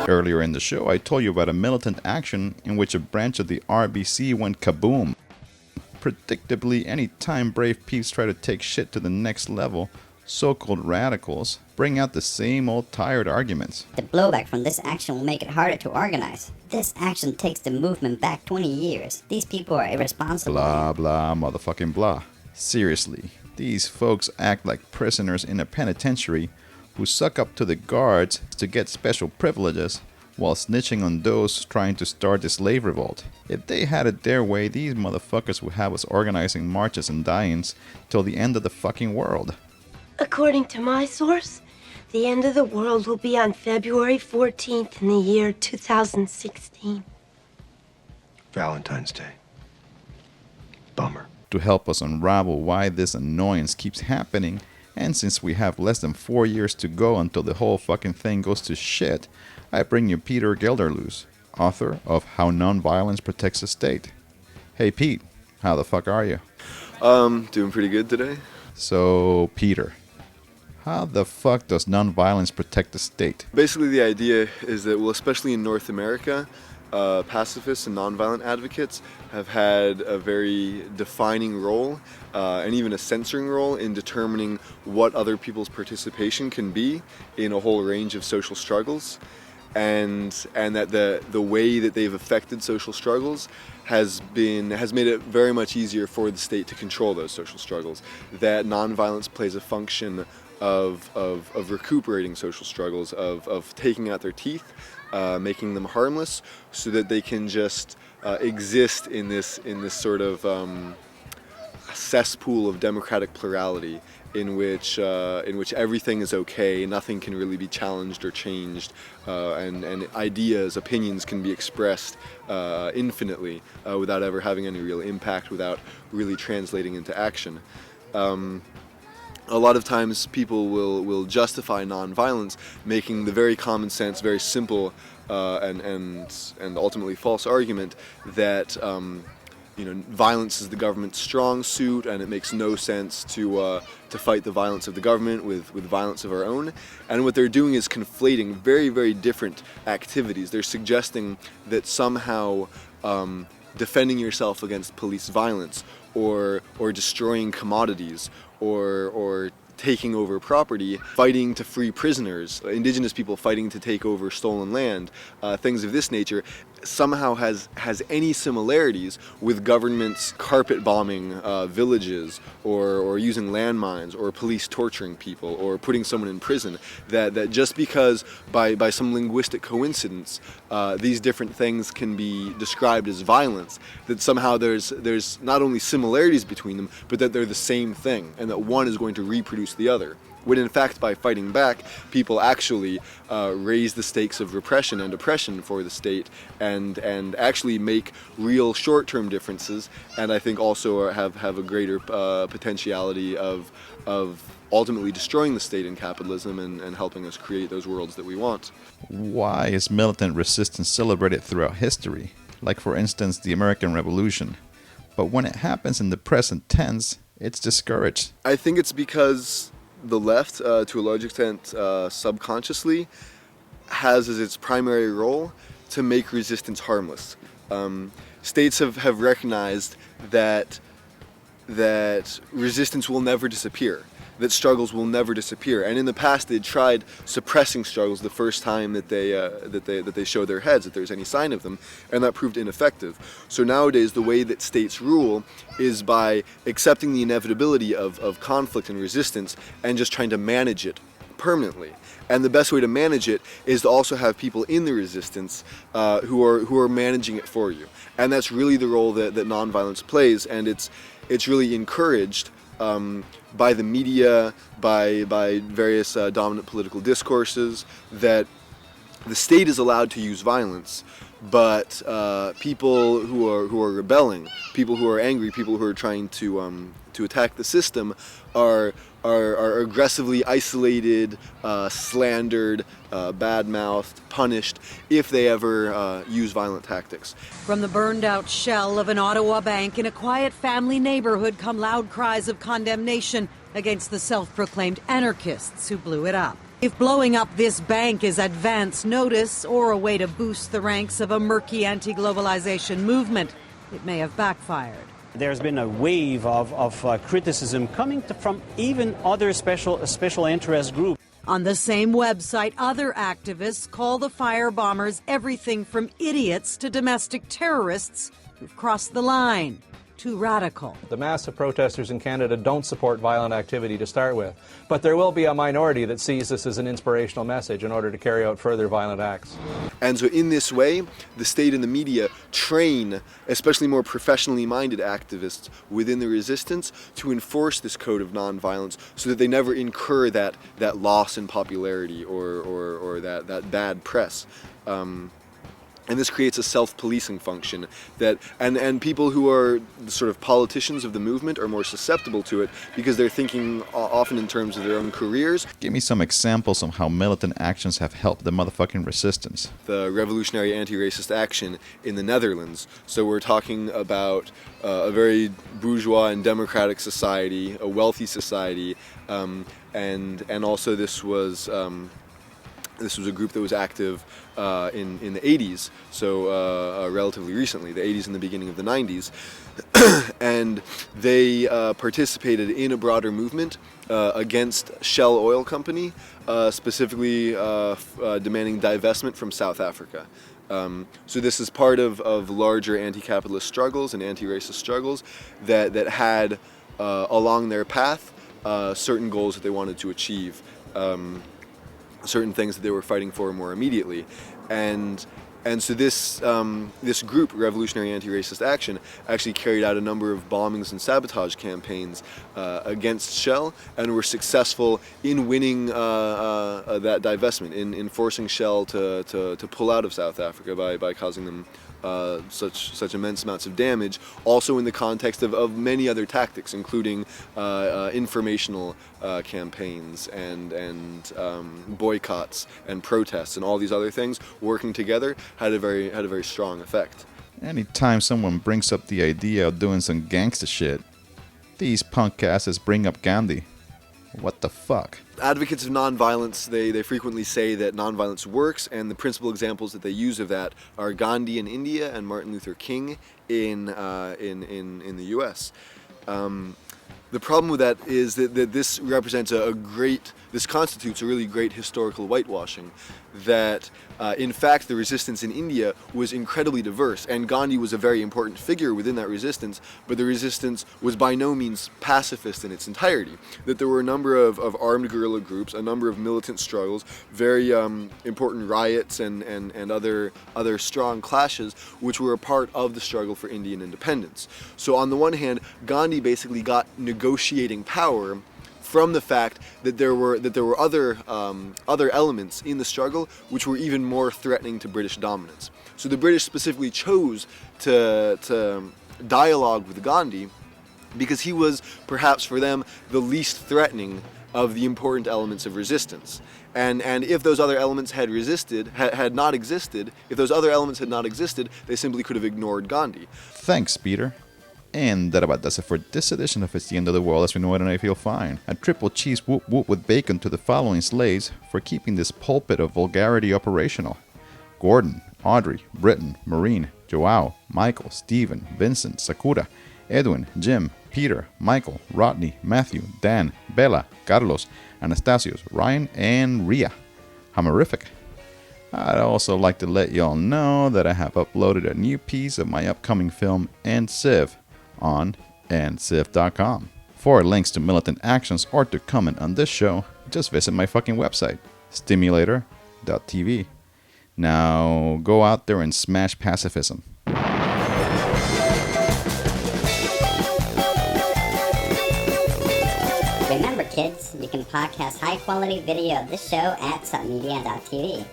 Earlier in the show, I told you about a militant action in which a branch of the RBC went kaboom. Predictably, anytime brave peeps try to take shit to the next level, so-called radicals bring out the same old tired arguments. The blowback from this action will make it harder to organize. This action takes the movement back 20 years. These people are irresponsible. Blah, blah, motherfucking blah. Seriously, these folks act like prisoners in a penitentiary who suck up to the guards to get special privileges while snitching on those trying to start the slave revolt. If they had it their way, these motherfuckers would have us organizing marches and die-ins till the end of the fucking world. According to my source, the end of the world will be on February 14th in the year 2016. Valentine's Day. Bummer. To help us unravel why this annoyance keeps happening, and since we have less than 4 years to go until the whole fucking thing goes to shit, I bring you Peter Gelderloos, author of How Nonviolence Protects the State. Hey Pete, how the fuck are you? Doing pretty good today. So, Peter, how the fuck does nonviolence protect the state? Basically the idea is that, well, especially in North America, pacifists and nonviolent advocates have had a very defining role and even a censoring role in determining what other people's participation can be in a whole range of social struggles, and that the way that they've affected social struggles has made it very much easier for the state to control those social struggles. That nonviolence plays a function of recuperating social struggles, of taking out their teeth, making them harmless, so that they can just exist in this sort of cesspool of democratic plurality in which everything is okay, nothing can really be challenged or changed, and ideas, opinions can be expressed infinitely without ever having any real impact, without really translating into action. A lot of times people will justify nonviolence, making the very common sense, very simple and ultimately false argument that violence is the government's strong suit, and it makes no sense to fight the violence of the government with violence of our own. And what they're doing is conflating very, very different activities. They're suggesting that somehow defending yourself against police violence, or destroying commodities, or taking over property, fighting to free prisoners, indigenous people fighting to take over stolen land, things of this nature, somehow has any similarities with governments carpet bombing villages, or using landmines, or police torturing people, or putting someone in prison. That just because by some linguistic coincidence these different things can be described as violence, that somehow there's not only similarities between them, but that they're the same thing, and that one is going to reproduce the other. When in fact, by fighting back, people actually raise the stakes of repression and oppression for the state, and actually make real short-term differences, and I think also have a greater potentiality of ultimately destroying the state and capitalism, and helping us create those worlds that we want. Why is militant resistance celebrated throughout history? Like, for instance, the American Revolution. But when it happens in the present tense, it's discouraged. I think it's because the left, to a large extent subconsciously, has as its primary role to make resistance harmless. States have recognized that resistance will never disappear, that struggles will never disappear, and in the past they tried suppressing struggles the first time that they show their heads, that there's any sign of them, and that proved ineffective. So nowadays the way that states rule is by accepting the inevitability of conflict and resistance, and just trying to manage it permanently. And the best way to manage it is to also have people in the resistance who are managing it for you, and that's really the role that nonviolence plays, and it's really encouraged by the media, by various dominant political discourses, that the state is allowed to use violence, but people who are rebelling, people who are angry, people who are trying to attack the system are aggressively isolated, slandered, bad-mouthed, punished if they ever use violent tactics. From the burned-out shell of an Ottawa bank in a quiet family neighborhood come loud cries of condemnation against the self-proclaimed anarchists who blew it up. If blowing up this bank is advance notice or a way to boost the ranks of a murky anti-globalization movement, it may have backfired. There's been a wave of criticism coming from even other special interest groups. On the same website, other activists call the firebombers everything from idiots to domestic terrorists who've crossed the line. Too radical. The mass of protesters in Canada don't support violent activity to start with, but there will be a minority that sees this as an inspirational message in order to carry out further violent acts. And so in this way, the state and the media train, especially more professionally minded activists within the resistance, to enforce this code of nonviolence so that they never incur that loss in popularity or that bad press. And this creates a self-policing function that, and people who are sort of politicians of the movement are more susceptible to it because they're thinking often in terms of their own careers. Give me some examples of how militant actions have helped the motherfucking resistance. The revolutionary anti-racist action in the Netherlands. So we're talking about a very bourgeois and democratic society, a wealthy society, and also this was a group that was active in the 80s, so relatively recently, the 80s and the beginning of the 90s. And they participated in a broader movement against Shell Oil Company, specifically demanding divestment from South Africa. So this is part of larger anti-capitalist struggles and anti-racist struggles that had along their path certain goals that they wanted to achieve. Certain things that they were fighting for more immediately, and so this group, Revolutionary Anti-Racist Action, actually carried out a number of bombings and sabotage campaigns against Shell, and were successful in winning that divestment, in forcing Shell to pull out of South Africa by causing them such immense amounts of damage, also in the context of many other tactics, including informational campaigns and boycotts and protests and all these other things working together had a very strong effect. Anytime someone brings up the idea of doing some gangsta shit, these punk asses bring up Gandhi. What the fuck? Advocates of nonviolence, they frequently say that nonviolence works, and the principal examples that they use of that are Gandhi in India and Martin Luther King in the U.S. The problem with that is that this represents this constitutes a really great historical whitewashing, that in fact the resistance in India was incredibly diverse, and Gandhi was a very important figure within that resistance, but the resistance was by no means pacifist in its entirety, that there were a number of armed guerrilla groups, a number of militant struggles, very important riots and other strong clashes which were a part of the struggle for Indian independence. So on the one hand, Gandhi basically got negotiating power from the fact that there were other elements in the struggle which were even more threatening to British dominance. So the British specifically chose to dialogue with Gandhi because he was perhaps for them the least threatening of the important elements of resistance. And if those other elements had not existed, they simply could have ignored Gandhi. Thanks, Peter. And that about does it for this edition of It's the End of the World as we know it and I feel fine. A triple cheese whoop whoop with bacon to the following slaves for keeping this pulpit of vulgarity operational. Gordon, Audrey, Britton, Maureen, Joao, Michael, Stephen, Vincent, Sakura, Edwin, Jim, Peter, Michael, Rodney, Matthew, Dan, Bella, Carlos, Anastasios, Ryan, and Ria. Hammerific. I'd also like to let y'all know that I have uploaded a new piece of my upcoming film, And Civ, on andciv.com. For links to militant actions or to comment on this show, just visit my fucking website, stimulator.tv. Now go out there and smash pacifism. Remember, kids, you can podcast high-quality video of this show at submedia.tv.